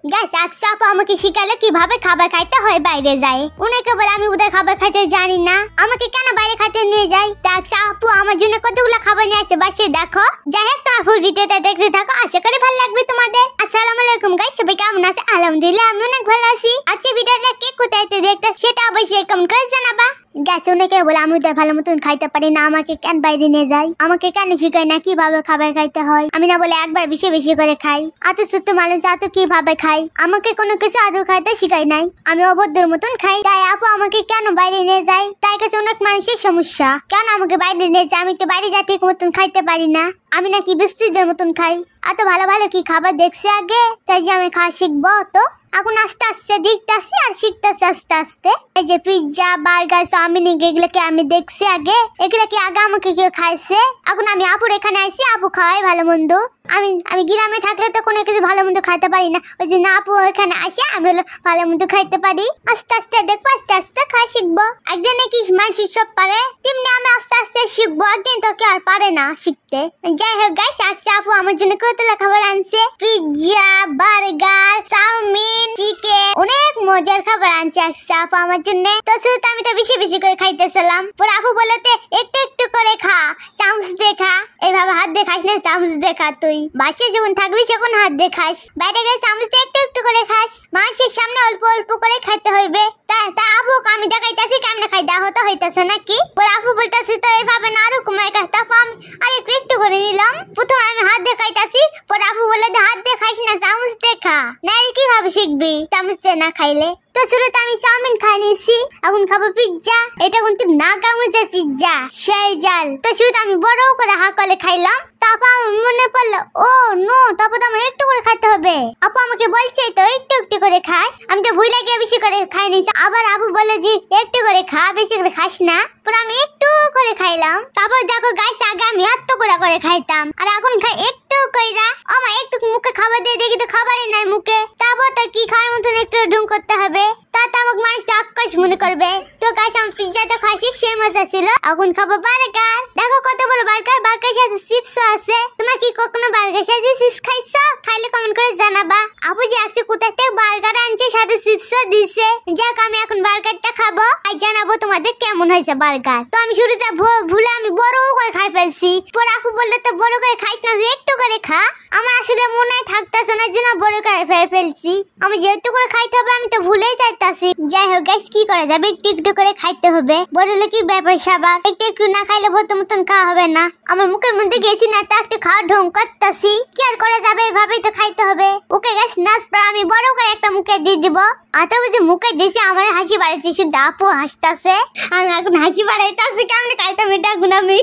Guys আজকে আপু আমাকে শিখালো কিভাবে খাবার খাইতে হয় বাইরে যায়। উনাকে বলে আমি ওদের খাবার খাইতে জানি না, আমাকে কেন বাইরে খাইতে নিয়ে যায়। আজকে আপু আমার জন্য কতগুলো খাবার নিয়ে আসছে, বাসে দেখো। যাই হোক তোমার ফুল ভিডিওটা দেখতে থাকো, আশা করি ভালো লাগবে তোমাদের। আসসালামু আলাইকুম গাইস, সবাই কেমন আছে? আলহামদুলিল্লাহ আমি অনেক ভালো আছি। আজকে ভিডিওটা কে কোথায় দেখতে সেটা অবশ্যই কমেন্ট করে জানাবা। গাছ অনেকে বলে আমি ওদের ভালো মতন খাইতে পারি না, আমাকে কেন বাইরে নিয়ে যায়, আমাকে কেন শিখায় না কিভাবে খাবার খাইতে হয়। আমি না বলে একবার বেশি বেশি করে খাই, এত ছোট্ট মানুষ এত কিভাবে খাই, আমাকে কোনো কিছু আদৌ খাইতে শিখাই নাই, আমি অবদ্ধের মতন খাই। তাই আপু আমাকে কেন বাইরে নিয়ে যায়, তাই কাছে অনেক মানুষের সমস্যা, কেন আমাকে বাইরে নিয়ে যায়। আমি তো বাইরে যা ঠিক মতন খাইতে পারি না, আমি নাকি বিস্তুদের মতন খাই। এত ভালো ভালো কি খাবার দেখছি আগে, তাই যে আমি খাওয়া শিখবো। তো এখন আস্তে আস্তে দেখতেছি আর শিখতেছি আস্তে আস্তে। এই যে পিৎজা বার্গার চাউমিন এগুলোকে আমি দেখছি আগে, এগুলোকে আগে আমাকে কেউ খাইছে। এখন আমি আপুর এখানে আইছি, আপু খাওয়াই ভালো মন্দ। আমি গ্রামে থাকলে তো কোনো কিছু ভালো মন্দ খাইতে পারি না, ওই যে না আপু এখানে আসে আমি ভালো মন্দ খাইতে পারি। আস্তে আস্তে দেখবো, আস্তে আস্তে খাই শিখবো। একদিন নাকি মানুষ সব পারে, তেমনি আমি আস্তে আস্তে শিখবো, একদিন তো কেউ আর পারে না শিখতে। যাই হোক গাইস আজকে আপু আমার জন্য কতগুলো খাবার আনছে, পিৎজা বার্গার চাউমিন চিকেন, অনেক মজার খাবার আনছে আজকে আপু আমার জন্য। তো শুধু আমি তো বেশি বেশি করে খাইতেছিলাম, পরে আপু বলতে একটু একটু করে খা, চামচ দেখা, এইভাবে হাত দিয়ে খাস না, চামচ দেখা। তুই বাসে যখন থাকবি তখন হাত দিয়ে খাস, বাইরে গেলে চামচ দিয়ে একটু একটু করে খাস, মানুষের সামনে অল্প অল্প করে খাইতে হইবে। তা আপু আমি দেখাইতেছি কেমনে খাই, দেওয়া হতে হইতেছে নাকি। পরে আপু বলতেছি তো এইভাবে না আরো কমাই খাই, তারপর আমি আর একটু একটু করে নিলাম। প্রথমে আমি হাত দিয়ে খাইতেছি, পরে আপু বলে হাত দিয়ে খাইস না, চামচ দিয়ে খা, না কিভাবে শিখবি চামচ দিয়ে না খাইলে। তো শুরুতে আমি চাউমিন খাই নিয়েছি, এখন খাবো পিৎজা। এটা কিন্তু না গামুজের পিৎজা, সেই জাল। তো শুরুতে আমি বড় করে হাকলে খাইলাম, তারপর আমার মনে পড়লো ও নো, তারপর তো আমার একটু করে খাইতে হবে। আপু আমাকে বলছে তো একটু একটু করে খাস, আমি তো ভুলে গিয়ে বেশি করে খাই নিয়েছি। আবার আপু বলে যে একটু করে খা, বেশি করে খাস না। পরে আমি একটু করে খাইলাম। তারপর দেখো গাইস আগে আমি এত করে খাইতাম, আর এখন খাই একটু কইরা। আমার একটু মুখে খাবার দিয়ে দেখি তো খাবারই নাই মুখে, তারপর তো কি খাওয়ার মতন একটু ঢুম করতে হবে, তাতে আমাকে মানুষ আকাশ মনে করবে। তো গাইস আমি পিৎজাটা খাইছি, সে মজা ছিল। এখন খাবো বার্গার, দেখো কত বড় বার্গার, বার্গার সাথে চিপস আছে। তোমরা কি কখনো বার্গার সাথে চিপস খাইছো? খাইলে কমেন্ট করে জানাবা। আপু যে আজকে কোথা থেকে বার্গার আনছে সাথে চিপসও দিছে। যাক আমি এখন বার্গারটা খাবো আর জানাবো তোমাদের কেমন হয়েছে বার্গার। তো আমি শুরুতে ভুলে আমি বড় করে খাই ফেলছি, পরে আপু বললো তো বড় করে খাইস না, একটু করে খা। আমার আসলে মনে থাকতেছে না জন্য বড় করে ফেলছি, আমি যেহেতু করে খাইতে হবে আমি তো ভুলেই যাইতাছি। যাই হোক গাইস কি করা যাবে, একটু একটু করে খাইতে হবে। বড় হলে কি ব্যাপার স্যাপার, একটু একটু না খাইলে ভর্তি মতন খাওয়া হবে না। আমার মুখের মধ্যে গেছি না, তা একটু খাওয়া ঢং করতেছি, কি আর করা যাবে, এভাবেই তো খাইতে হবে। ওকে গাইস নাচ পর আমি বড় করে একটা মুখে দিয়ে দিব। আতা বুঝে মুখে দিয়েছি, আমার হাসি বাড়াইছে, শুধু আপু হাসতেছে। আমি এখন হাসি বাড়াইতেছি, কেমন খাইতাম এটা গুনামি।